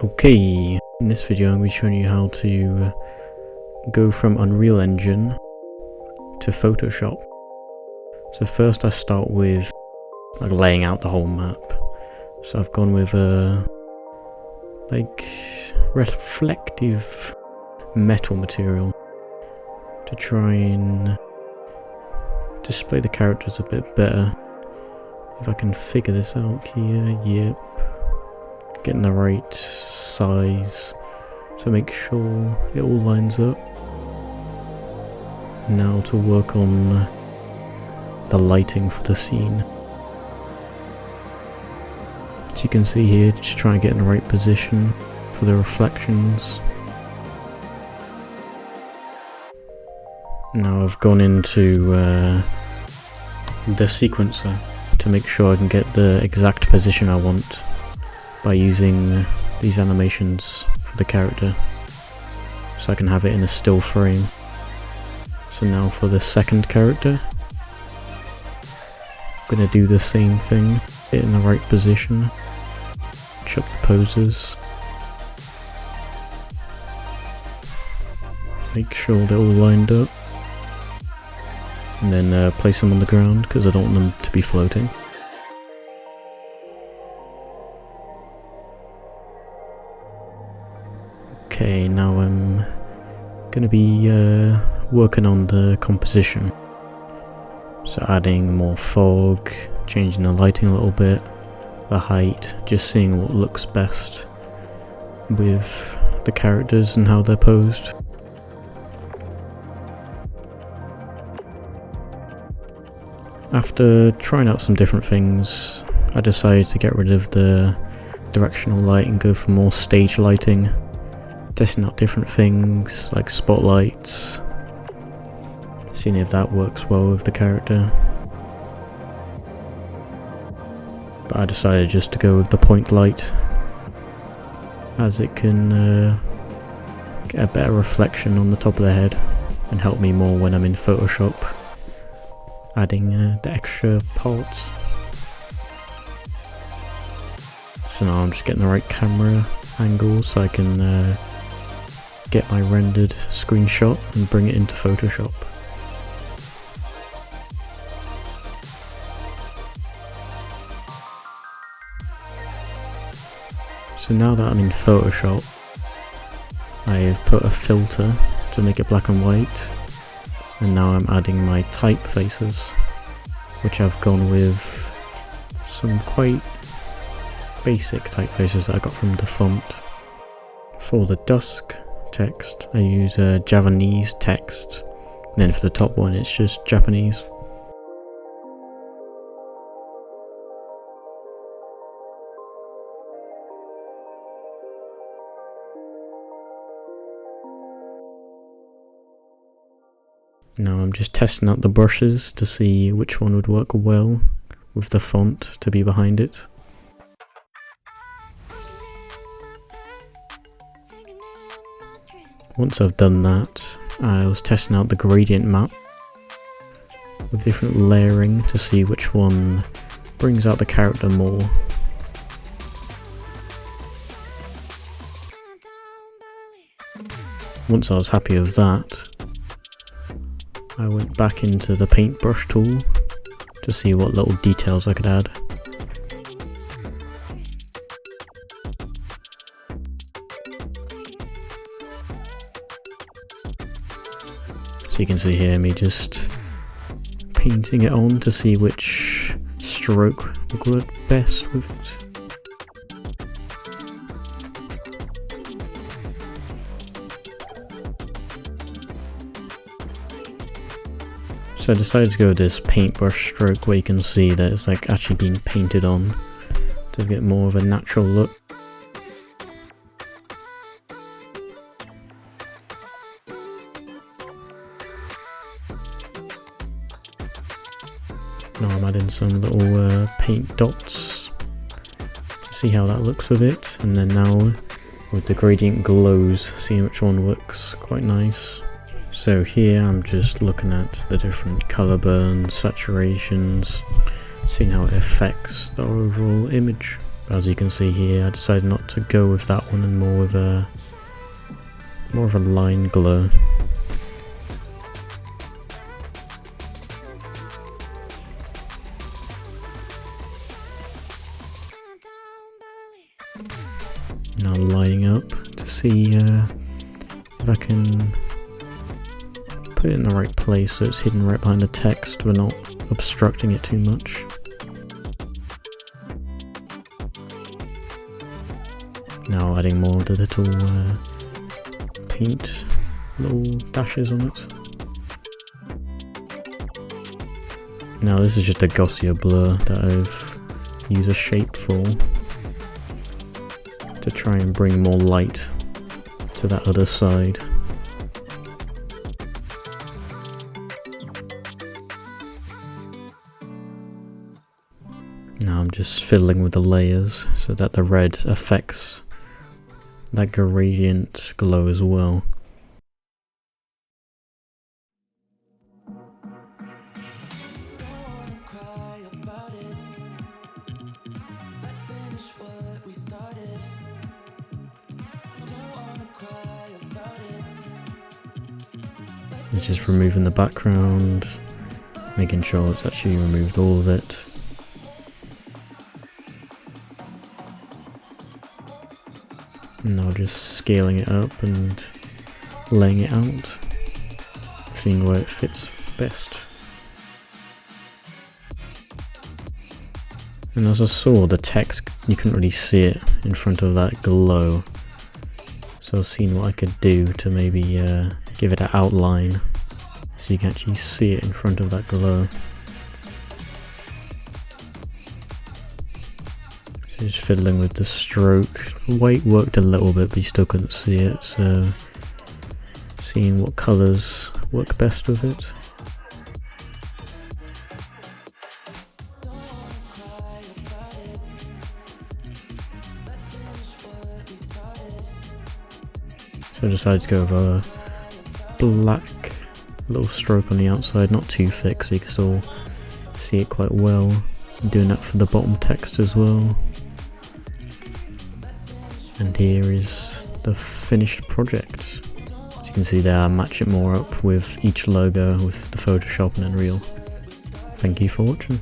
Okay, in this video I'm going to be showing you how to go from Unreal Engine to Photoshop. So first I start with laying out the whole map. So I've gone with a reflective metal material to try and display the characters a bit better. If I can figure this out here, yep. Getting the right size to make sure it all lines up. Now to work on the lighting for the scene. As you can see here, just try and get in the right position for the reflections. Now I've gone into the sequencer to make sure I can get the exact position I want by using these animations for the character, so I can have it in a still frame. So now for the second character, I'm going to do the same thing, get it in the right position, check the poses, make sure they're all lined up, and then place them on the ground because I don't want them to be floating. Okay, now I'm going to be working on the composition. So adding more fog, changing the lighting a little bit, the height, just seeing what looks best with the characters and how they're posed. After trying out some different things, I decided to get rid of the directional light and go for more stage lighting. Testing out different things like spotlights, seeing if that works well with the character. But I decided just to go with the point light, as it can get a better reflection on the top of the head and help me more when I'm in Photoshop, adding the extra parts. So now I'm just getting the right camera angle so I can get my rendered screenshot and bring it into Photoshop. So now that I'm in Photoshop, I've put a filter to make it black and white, and now I'm adding my typefaces, which I've gone with some quite basic typefaces that I got from the font. For the DUSK text, I use Javanese text, and then for the top one it's just Japanese. Now I'm just testing out the brushes to see which one would work well with the font to be behind it. Once I've done that, I was testing out the gradient map with different layering to see which one brings out the character more. Once I was happy with that, I went back into the paintbrush tool to see what little details I could add. So you can see here me just painting it on to see which stroke would work best with it. So I decided to go with this paintbrush stroke where you can see that it's actually being painted on to get more of a natural look. Now I'm adding some little paint dots to see how that looks with it, and then now with the gradient glows, seeing which one looks quite nice. So here I'm just looking at the different colour burns, saturations, seeing how it affects the overall image As you can see here, I decided not to go with that one and more of a line glow. Now lining up to see if I can put it in the right place so it's hidden right behind the text, but not obstructing it too much. Now adding more of the little paint, little dashes on it. Now this is just a Gaussian blur that I've used a shape for to try and bring more light to that other side. Now I'm just fiddling with the layers so that the red affects that gradient glow as well. It's just removing the background, making sure it's actually removed all of it. Now just scaling it up and laying it out, seeing where it fits best. And as I saw the text, you couldn't really see it in front of that glow. So I was seeing what I could do to maybe give it an outline so you can actually see it in front of that glow. So just fiddling with the stroke. White worked a little bit, but you still couldn't see it, so seeing what colours work best with it. So I decided to go with a black little stroke on the outside, not too thick so you can still see it quite well. I'm doing that for the bottom text as well. And here is the finished project. As you can see there, I match it more up with each logo with the Photoshop and Unreal. Thank you for watching.